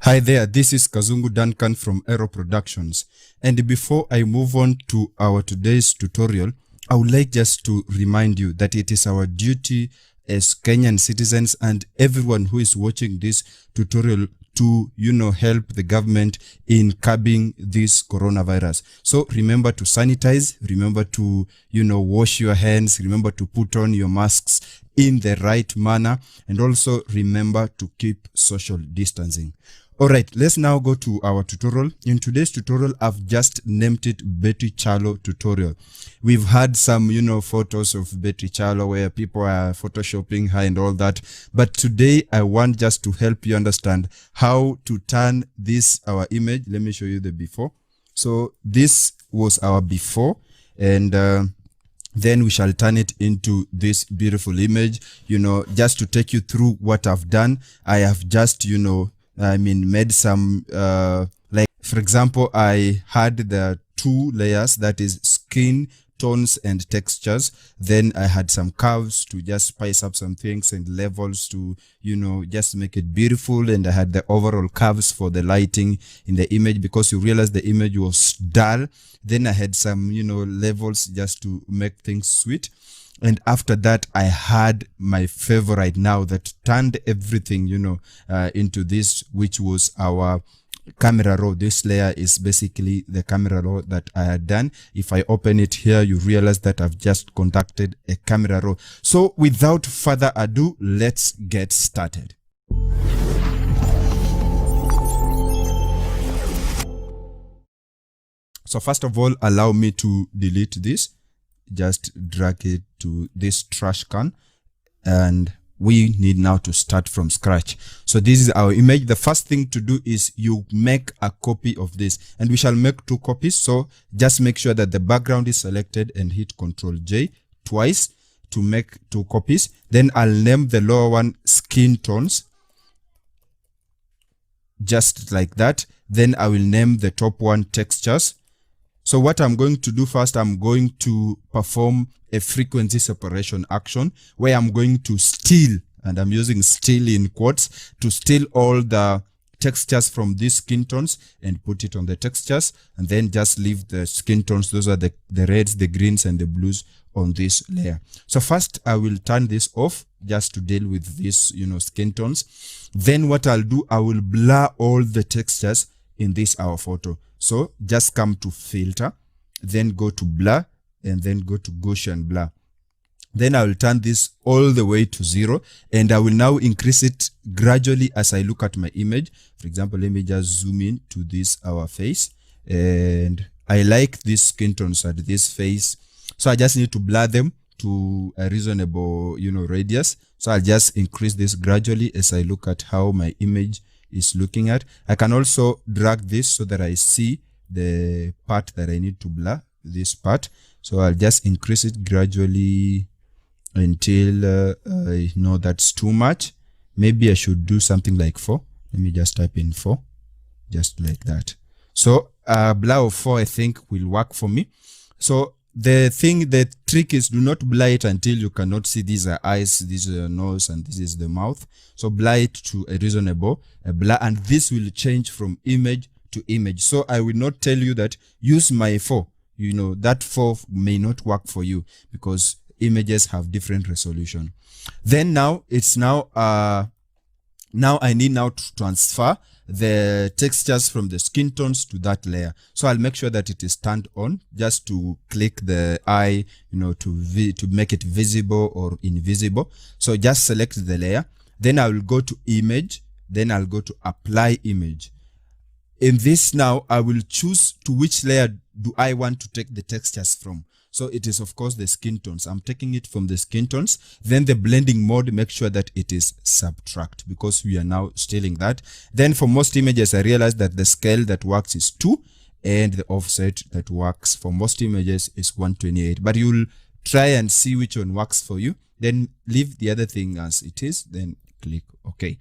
Hi there, this is Kazungu Duncan from Aero Productions. And before I move on to our today's tutorial, I would like just to remind you that it is our duty as Kenyan citizens and everyone who is watching this tutorial to, help the government in curbing this coronavirus. So remember to sanitize, remember to, wash your hands, remember to put on your masks in the right manner, and also remember to keep social distancing. All right, let's now go to our tutorial. In today's tutorial, I've just named it Betty Charlo tutorial. We've had some, photos of Betty Charlo where people are photoshopping her and all that. But today, I want just to help you understand how to turn this, our image. Let me show you the before. So this was our before, and then we shall turn it into this beautiful image. Just to take you through what I've done, I have just, made some, like, for example, I had the two layers, that is skin, tones, and textures. Then I had some curves to just spice up some things and levels to, just make it beautiful. And I had the overall curves for the lighting in the image because you realize the image was dull. Then I had some, levels just to make things sweet. And after that, I had my favorite now that turned everything, into this, which was our camera raw. This layer is basically the camera raw that I had done. If I open it here, you realize that I've just conducted a camera raw. So without further ado, let's get started. So first of all, allow me to delete this. Just drag it to this trash can, and we need now to start from scratch. So this is our image. The first thing to do is you make a copy of this, and we shall make two copies. So just make sure that the background is selected and hit Ctrl J twice to make two copies. Then I'll name the lower one skin tones, just like that. Then I will name the top one textures. So what I'm going to do first, I'm going to perform a frequency separation action where I'm going to steal, and I'm using steal in quotes, to steal all the textures from these skin tones and put it on the textures, and then just leave the skin tones, those are the reds, the greens, and the blues on this layer. So first I will turn this off just to deal with this, skin tones. Then what I'll do, I will blur all the textures in this our photo. So just come to filter, then go to blur, and then go to Gaussian blur. Then I will turn this all the way to 0, and I will now increase it gradually as I look at my image. For example, let me just zoom in to this our face, and I like these skin tones at this face, so I just need to blur them to a reasonable, radius. So I'll just increase this gradually as I look at how my image is looking at. I can also drag this so that I see the part that I need to blur, this part. So I'll just increase it gradually until I know that's too much. Maybe I should do something like 4. Let me just type in 4, just like that. So blur of 4 I think will work for me. So the trick is, do not blur it until you cannot see these are eyes, this is your nose, and this is the mouth. So blur it to a reasonable blur, and this will change from image to image. So I will not tell you that use my 4. That 4 may not work for you because images have different resolution. Then now it's now I need now to transfer the textures from the skin tones to that layer. So I'll make sure that it is turned on, just to click the eye, to make it visible or invisible. So just select the layer. Then I will go to image. Then I'll go to apply image. In this now, I will choose to which layer do I want to take the textures from. So it is, of course, the skin tones. I'm taking it from the skin tones. Then the blending mode, make sure that it is subtract, because we are now stealing that. Then for most images, I realized that the scale that works is 2, and the offset that works for most images is 128. But you'll try and see which one works for you. Then leave the other thing as it is. Then click OK.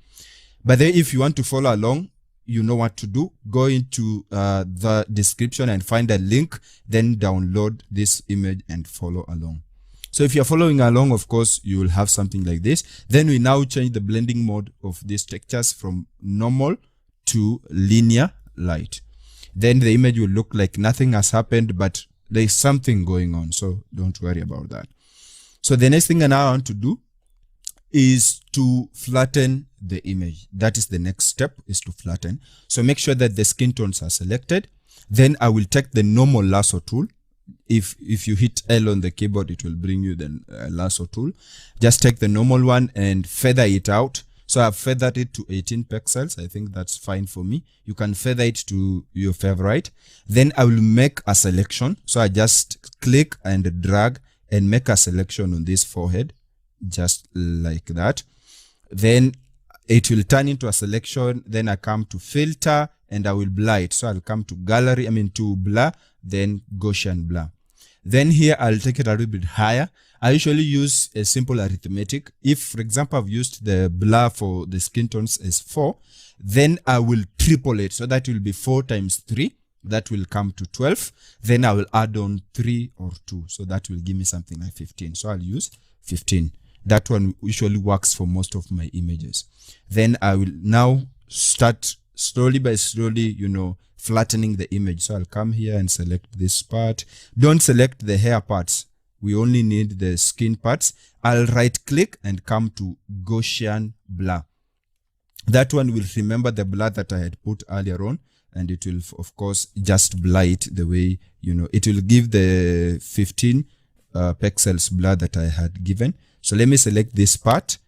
But then if you want to follow along, you know what to do. Go into the description and find a link, then download this image and follow along. So if you're following along, of course, you will have something like this. Then we now change the blending mode of these textures from normal to linear light. Then the image will look like nothing has happened, but there is something going on. So don't worry about that. So the next thing I now want to do is to flatten the image. That is the next step, is to flatten. So make sure that the skin tones are selected. Then I will take the normal lasso tool. If you hit L on the keyboard, it will bring you the lasso tool. Just take the normal one and feather it out. So I've feathered it to 18 pixels. I think that's fine for me. You can feather it to your favorite. Then I will make a selection. So I just click and drag and make a selection on this forehead, just like that. Then it will turn into a selection. Then I come to filter and I will blur it. So I'll come to gallery, to blur, then Gaussian blur. Then here I'll take it a little bit higher. I usually use a simple arithmetic. If, for example, I've used the blur for the skin tones as 4, then I will triple it. So that will be 4 times 3. That will come to 12. Then I will add on 3 or 2. So that will give me something like 15. So I'll use 15. That one usually works for most of my images. Then I will now start slowly by slowly, flattening the image. So I'll come here and select this part. Don't select the hair parts. We only need the skin parts. I'll right click and come to Gaussian blur. That one will remember the blur that I had put earlier on, and it will of course just blur it the way, it will give the 15 pixels blur that I had given. So let me select this part,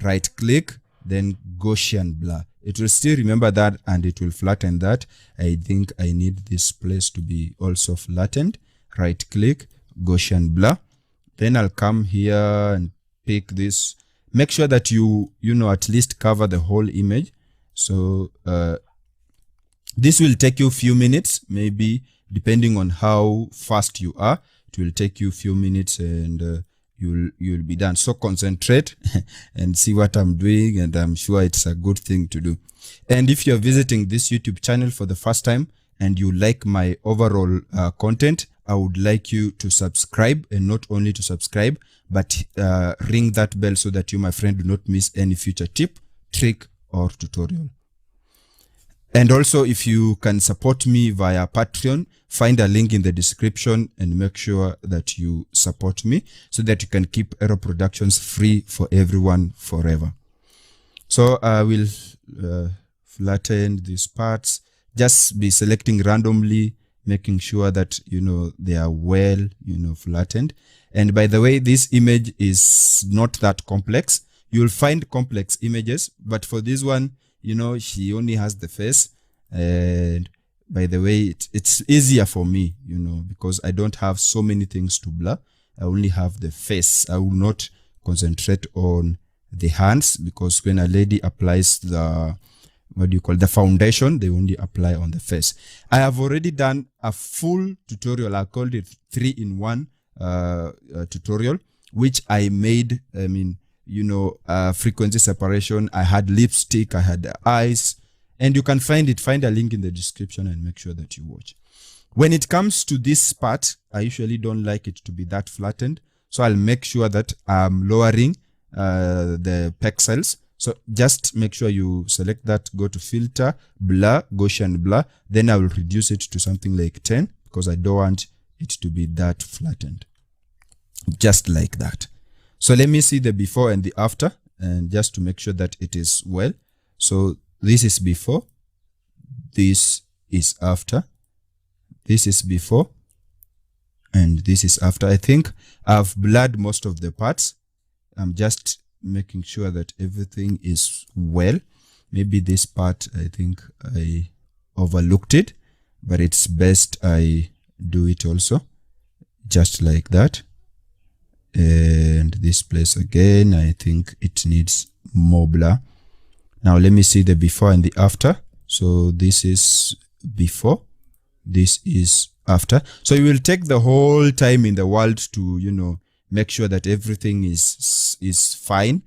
right click, then Gaussian blur. It will still remember that and it will flatten that. I think I need this place to be also flattened. Right click, Gaussian blur. Then I'll come here and pick this. Make sure that you at least cover the whole image. So this will take you a few minutes, maybe depending on how fast you are. It will take you a few minutes and you'll be done. So concentrate and see what I'm doing, and I'm sure it's a good thing to do. And if you're visiting this YouTube channel for the first time and you like my overall content, I would like you to subscribe, and not only to subscribe, but ring that bell so that you, my friend, do not miss any future tip, trick, or tutorial. And also, if you can support me via Patreon, find a link in the description and make sure that you support me so that you can keep Aero Productions free for everyone forever. So I will flatten these parts. Just be selecting randomly, making sure that, they are well, flattened. And by the way, this image is not that complex. You'll find complex images, but for this one, she only has the face. And by the way, it's easier for me, because I don't have so many things to blur. I only have the face. I will not concentrate on the hands, because when a lady applies the foundation, they only apply on the face. I have already done a full tutorial. I called it 3-in-1 tutorial, which I made, frequency separation. I had lipstick, I had the eyes, and you can find a link in the description and make sure that you watch. When it comes to this part, I usually don't like it to be that flattened. So I'll make sure that I'm lowering the pixels. So just make sure you select that, go to filter, blur, Gaussian blur. Then I will reduce it to something like 10 because I don't want it to be that flattened. Just like that. So let me see the before and the after, and just to make sure that it is well. So this is before, this is after, this is before, and this is after. I think I've blurred most of the parts. I'm just making sure that everything is well. Maybe this part, I think I overlooked it, but it's best I do it also, just like that. And this place again, I think it needs more blur. Now let me see the before and the after. So this is before, this is after. So you will take the whole time in the world to, make sure that everything is fine.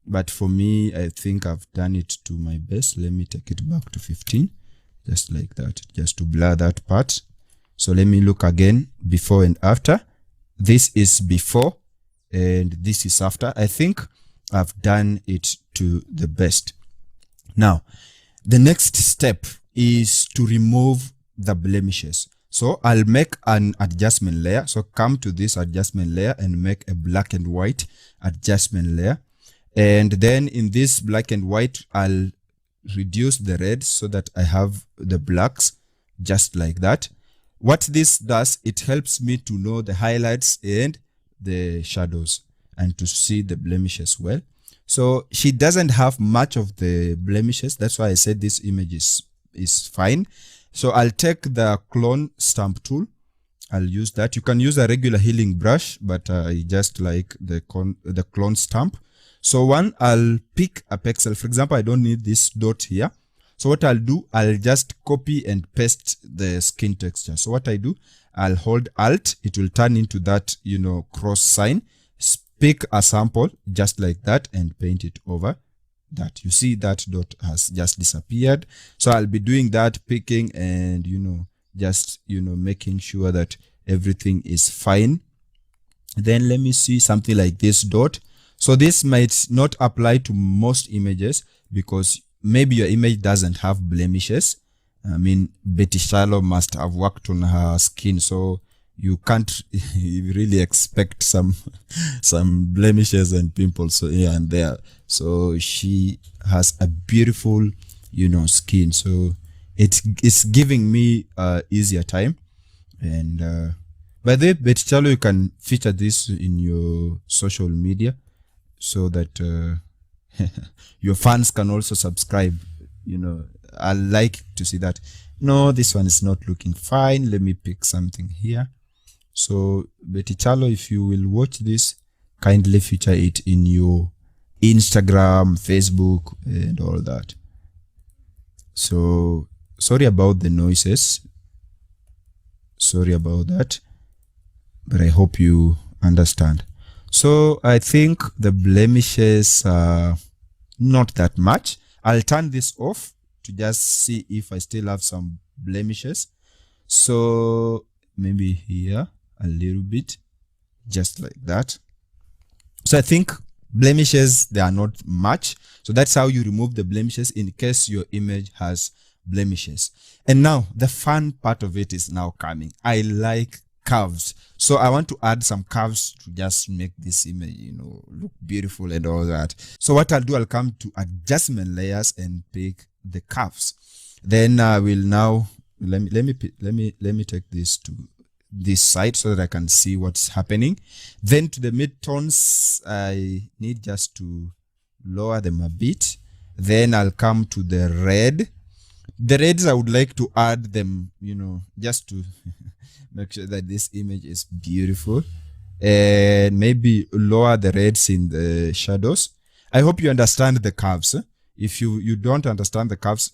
But for me, I think I've done it to my best. Let me take it back to 15, just like that, just to blur that part. So let me look again, before and after. This is before and this is after. I think I've done it to the best. Now, The next step is to remove the blemishes. So I'll make an adjustment layer. So come to this adjustment layer and make a black and white adjustment layer. And then in this black and white, I'll reduce the red so that I have the blacks just like that. What this does, it helps me to know the highlights and the shadows and to see the blemishes well. So she doesn't have much of the blemishes. That's why I said this image is fine. So I'll take the clone stamp tool. I'll use that. You can use a regular healing brush, but I just like the clone stamp. So one, I'll pick a pixel. For example, I don't need this dot here. So what I'll do, I'll just copy and paste the skin texture. So what I do, I'll hold Alt. It will turn into that, cross sign. Pick a sample just like that and paint it over that. You see that dot has just disappeared. So I'll be doing that, picking and, just, making sure that everything is fine. Then let me see something like this dot. So this might not apply to most images because maybe your image doesn't have blemishes. I mean, Betty Shallow must have worked on her skin, so you can't really expect some blemishes and pimples here and there. So she has a beautiful, skin. So it's giving me easier time. And by the way, Betty Shallow, you can feature this in your social media so that your fans can also subscribe. I like to see that. No, this one is not looking fine. Let me pick something here. So Betty Shallow, if you will watch this, kindly feature it in your Instagram, Facebook, and all that. So sorry about the noises. Sorry about that. But I hope you understand. So I think the blemishes are not that much. I'll turn this off to just see if I still have some blemishes. So maybe here a little bit, just like that. So I think blemishes, they are not much. So that's how you remove the blemishes in case your image has blemishes. And now the fun part of it is now coming. I like curves. So I want to add some curves to just make this image, look beautiful and all that. So what I'll do, I'll come to adjustment layers and pick the curves. Then I will now, let me take this to this side so that I can see what's happening. Then to the midtones, I need just to lower them a bit. Then I'll come to the red. The reds, I would like to add them, just to make sure that this image is beautiful, and maybe lower the reds in the shadows. I hope you understand the curves. If you don't understand the curves,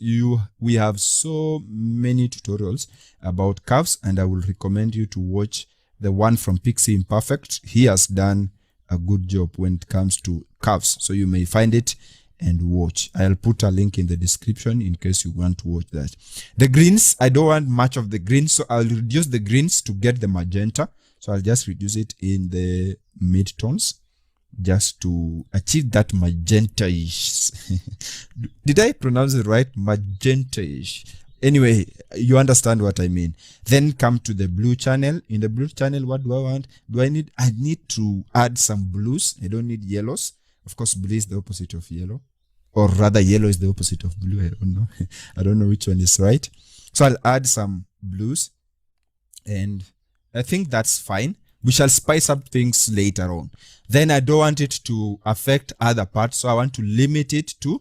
we have so many tutorials about curves, and I will recommend you to watch the one from Pixie Imperfect. He has done a good job when it comes to curves, so you may find it and watch. I'll put a link in the description in case you want to watch that. The greens, I don't want much of the greens, so I'll reduce the greens to get the magenta. So I'll just reduce it in the mid-tones just to achieve that magenta-ish. Did I pronounce it right? Magenta-ish. Anyway, you understand what I mean. Then come to the blue channel. In the blue channel, what do I want? I need to add some blues. I don't need yellows. Of course, blue is the opposite of yellow. Or rather, yellow is the opposite of blue. I don't know. I don't know which one is right. So I'll add some blues. And I think that's fine. We shall spice up things later on. Then I don't want it to affect other parts. So I want to limit it to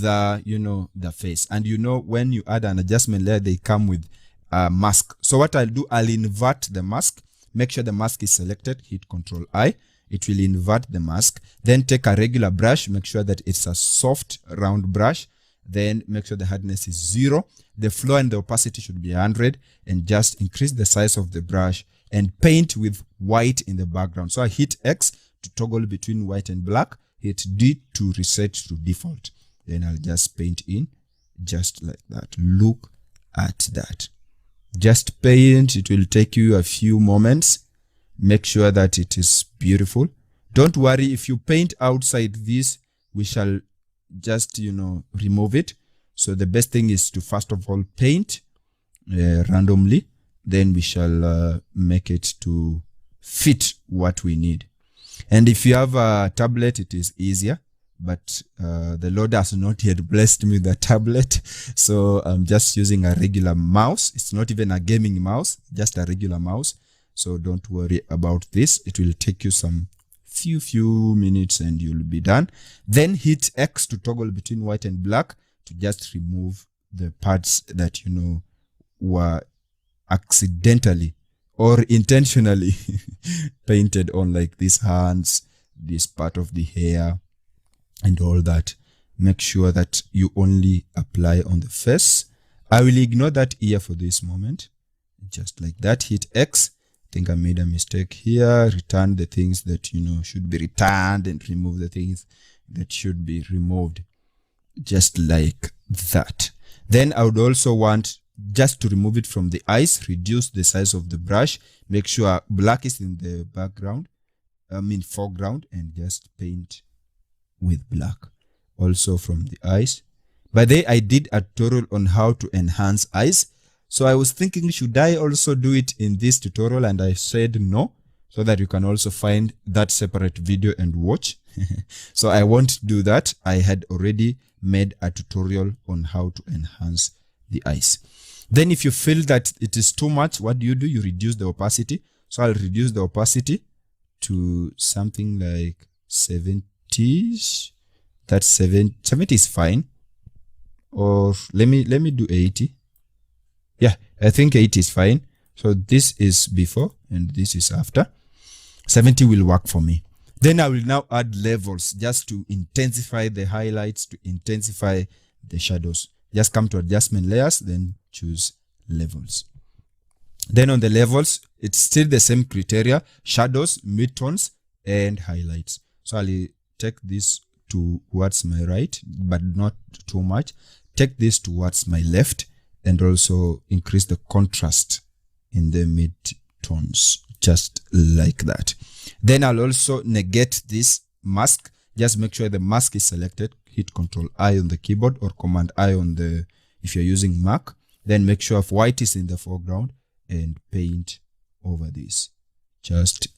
the, the face. And when you add an adjustment layer, they come with a mask. So what I'll do, I'll invert the mask. Make sure the mask is selected. Hit Control I. It will invert the mask. Then take a regular brush. Make sure that it's a soft, round brush. Then make sure the hardness is 0. The flow and the opacity should be 100. And just increase the size of the brush and paint with white in the background. So I hit X to toggle between white and black. Hit D to reset to default. Then I'll just paint in just like that. Look at that. Just paint. It will take you a few moments. Make sure that it is beautiful. Don't worry if you paint outside this, we shall just, remove it. So the best thing is to first of all paint randomly, then we shall make it to fit what we need. And if you have a tablet, it is easier, but the Lord has not yet blessed me with a tablet, so I'm just using a regular mouse. It's not even a gaming mouse, just a regular mouse. So don't worry about this. It will take you some few minutes and you'll be done. Then hit X to toggle between white and black to just remove the parts that were accidentally or intentionally painted on, like these hands, this part of the hair and all that. Make sure that you only apply on the face. I will ignore that ear for this moment, just like that. Hit X. I think I made a mistake here. Return the things that should be returned and remove the things that should be removed, just like that. Then I would also want just to remove it from the eyes. Reduce the size of the brush, make sure black is in the background, foreground, and just paint with black also from the eyes. By the way, I did a tutorial on how to enhance eyes, so I was thinking, should I also do it in this tutorial? And I said no, so that you can also find that separate video and watch. So I won't do that. I had already made a tutorial on how to enhance the eyes. Then if you feel that it is too much, what do? You reduce the opacity. So I'll reduce the opacity to something like 70. That's 70 is fine. Or let me do 80. Yeah, I think 80 is fine. So this is before and this is after. 70 will work for me. Then I will now add levels just to intensify the highlights, to intensify the shadows. Just come to adjustment layers, then choose levels. Then on the levels, it's still the same criteria: shadows, midtones, and highlights. So I'll take this towards my right, but not too much. Take this towards my left, and also increase the contrast in the midtones, just like that. Then I'll also negate this mask. Just make sure the mask is selected. Hit Ctrl I on the keyboard or Command I on the, if you're using Mac. Then make sure white is in the foreground and paint over this, just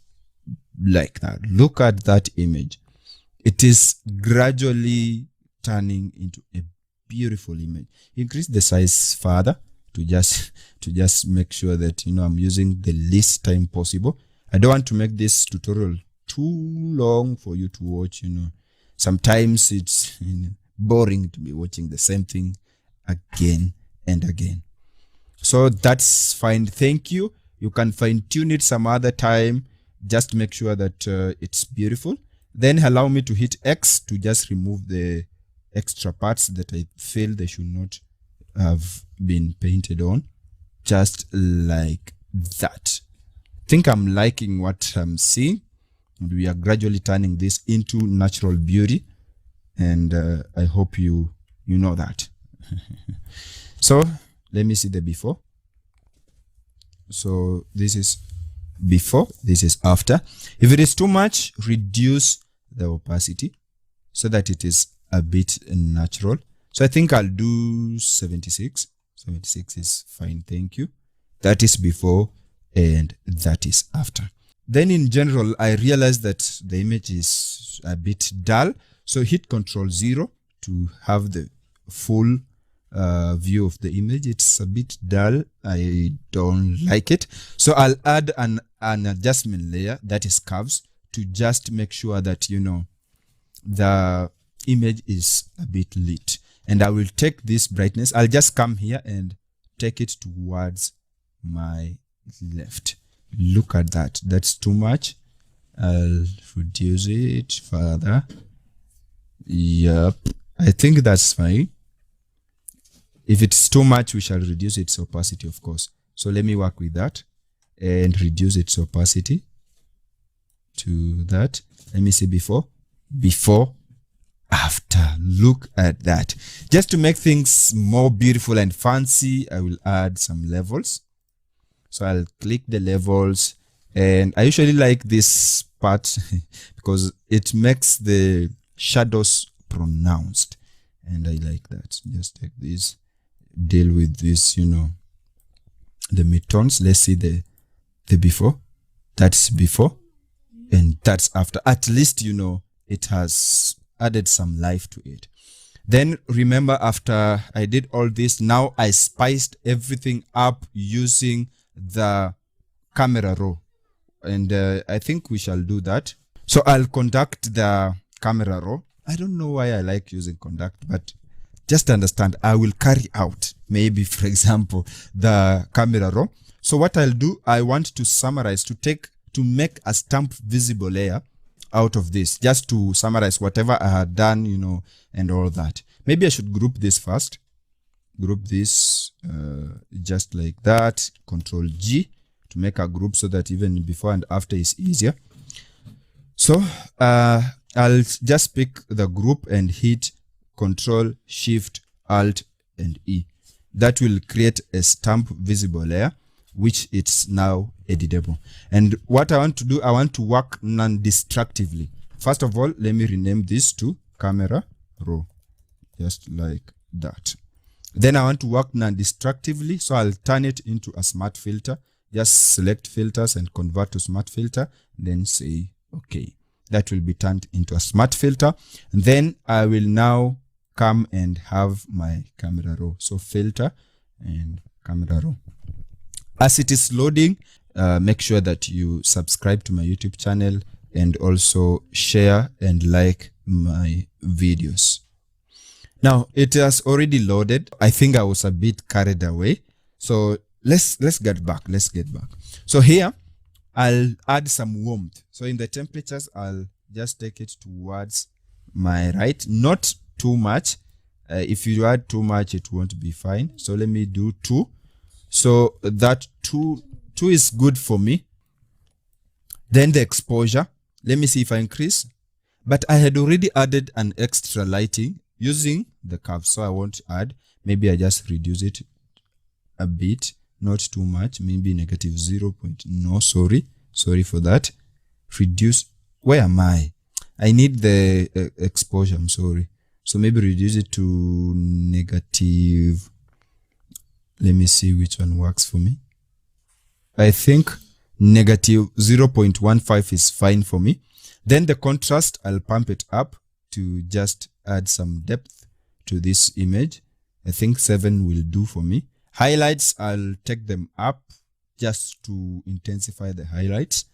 like that. Look at that image. It is gradually turning into a beautiful image. Increase the size further to just make sure that I'm using the least time possible. I don't want to make this tutorial too long for you to watch. Sometimes it's boring to be watching the same thing again and again. So that's fine. Thank you. You can fine tune it some other time. Just make sure that it's beautiful. Then allow me to hit X to just remove the extra parts that I feel they should not have been painted on, just like that. I think I'm liking what I'm seeing. We are gradually turning this into natural beauty, and I hope you know that. So let me see the before. So this is before, this is after. If it is too much, reduce the opacity so that it is a bit natural. So I think I'll do 76. 76 is fine, thank you. That is before and that is after. Then in general, I realized that the image is a bit dull. So hit Ctrl 0 to have the full view of the image. It's a bit dull. I don't like it. So I'll add an adjustment layer, that is curves, to just make sure that the image is a bit lit. And I will take this brightness. I'll just come here and take it towards my left. Look at that. That's too much. I'll reduce it further. Yep. I think that's fine. If it's too much, we shall reduce its opacity, of course. So let me work with that and reduce its opacity to that. Let me see before, after. Look at that. Just to make things more beautiful and fancy, I will add some levels. So I'll click the levels, and I usually like this part because it makes the shadows pronounced. and I like that. Just take this, deal with this, you know, the midtones. Let's see the before. That's before and that's after. At least, you know, it has added some life to it. Then remember, after I did all this, now I spiced everything up using the camera raw, and I think we shall do that. So I'll conduct the camera raw. I don't know why I like using conduct, but just understand, I will carry out, maybe for example, the camera raw. So what I'll do, I want to summarize, to make a stamp visible layer out of this, just to summarize whatever I had done, you know, and all that. Maybe I should group this first. Group this just like that. Control G to make a group so that even before and after is easier. So I'll just pick the group and hit Control Shift Alt and E. That will create a stamp visible layer, which it's now editable. And what I want to do, I want to work non-destructively. First of all, let me rename this to camera raw, just like that. Then I want to work non-destructively, so I'll turn it into a smart filter. Just select filters and convert to smart filter, then say okay. That will be turned into a smart filter. And then I will now come and have my camera raw. So filter and camera raw. As it is loading, make sure that you subscribe to my YouTube channel and also share and like my videos. Now it has already loaded. I think I was a bit carried away. So let's get back. Let's get back. So here I'll add some warmth. So in the temperatures, I'll just take it towards my right, not too much. If you add too much, it won't be fine. So let me do 2. So that 2 is good for me. Then the exposure, let me see if I increase, but I had already added an extra lighting using the curve, so I won't add. Maybe I just reduce it a bit, not too much, maybe negative 0. No, sorry for that. Reduce, where am I need the exposure, I'm sorry. So maybe reduce it to negative, let me see which one works for me. I think negative 0.15 is fine for me. Then the contrast, I'll pump it up to just add some depth to this image. I think 7 will do for me. Highlights, I'll take them up just to intensify the highlights.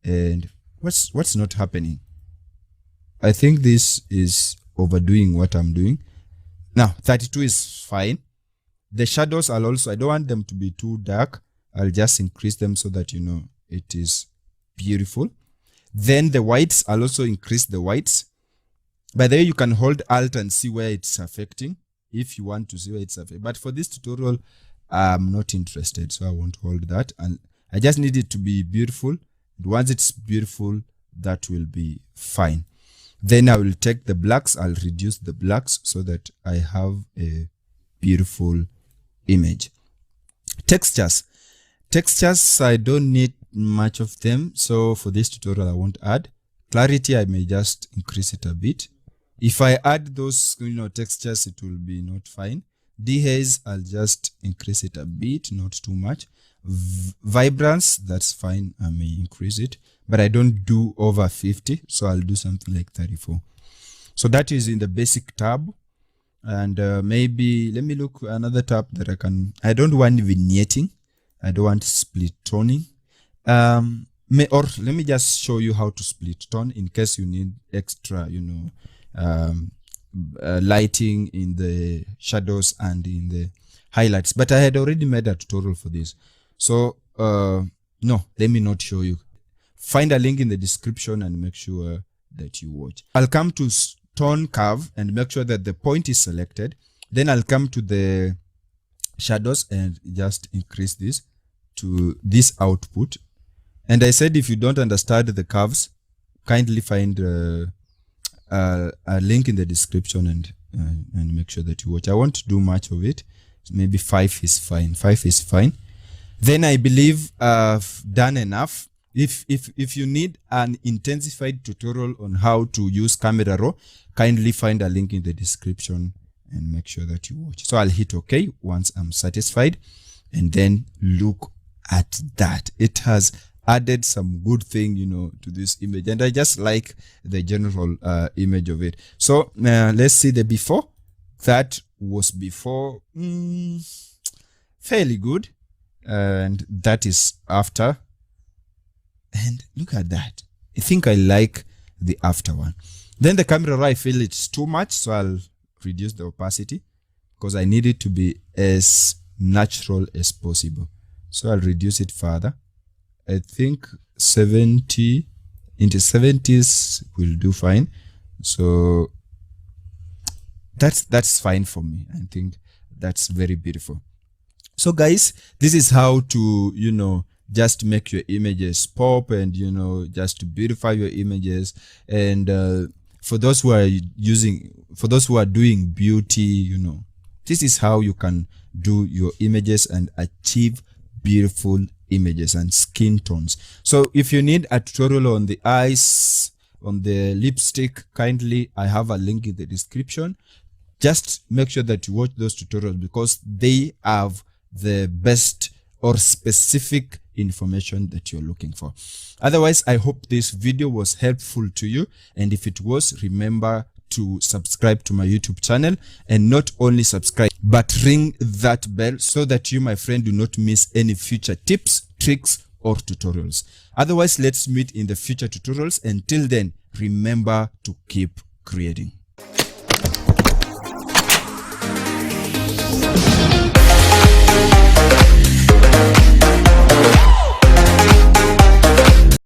And what's not happening? I think this is overdoing what I'm doing. Now 32 is fine. The shadows, I don't want them to be too dark. I'll just increase them so that, you know, it is beautiful. Then the whites, I'll also increase the whites. By the way, you can hold Alt and see where it's affecting if you want to see where it's affecting. But for this tutorial, I'm not interested, so I won't hold that. And I just need it to be beautiful. And once it's beautiful, that will be fine. Then I will take the blacks. I'll reduce the blacks so that I have a beautiful image. Textures, I don't need much of them, so for this tutorial I won't add. Clarity, I may just increase it a bit. If I add those, you know, textures, it will be not fine. Dehaze, I'll just increase it a bit, not too much. Vibrance, that's fine, I may increase it, but I don't do over 50, so I'll do something like 34. So that is in the basic tab. And maybe let me look another tab that I don't want vignetting, I don't want split toning. Or let me just show you how to split tone in case you need extra, you know, lighting in the shadows and in the highlights. But I had already made a tutorial for this, so no, let me not show you. Find a link in the description and make sure that you watch. I'll come to tone curve and make sure that the point is selected. Then I'll come to the shadows and just increase this to this output. And I said, if you don't understand the curves, kindly find a link in the description and make sure that you watch. I won't do much of it. Maybe 5 is fine. 5 is fine. Then I believe I've done enough. If you need an intensified tutorial on how to use Camera Raw, kindly find a link in the description and make sure that you watch. So I'll hit OK once I'm satisfied, and then look at that. It has added some good thing, you know, to this image, and I just like the general image of it. So let's see the before. That was before, fairly good, and that is after. And look at that. I think I like the after one. Then the camera raw, I feel it's too much, so I'll reduce the opacity because I need it to be as natural as possible. So I'll reduce it further. I think 70 into 70s will do fine. So that's fine for me. I think that's very beautiful. So guys, this is how to, you know, just make your images pop, and, you know, just to beautify your images. And for those who are doing beauty, you know, this is how you can do your images and achieve beautiful images and skin tones. So if you need a tutorial on the eyes, on the lipstick, kindly, I have a link in the description. Just make sure that you watch those tutorials because they have the best or specific information that you're looking for. Otherwise, I hope this video was helpful to you, and if it was, remember to subscribe to my YouTube channel, and not only subscribe but ring that bell so that you, my friend, do not miss any future tips, tricks or tutorials. Otherwise, let's meet in the future tutorials. Until then, remember to keep creating.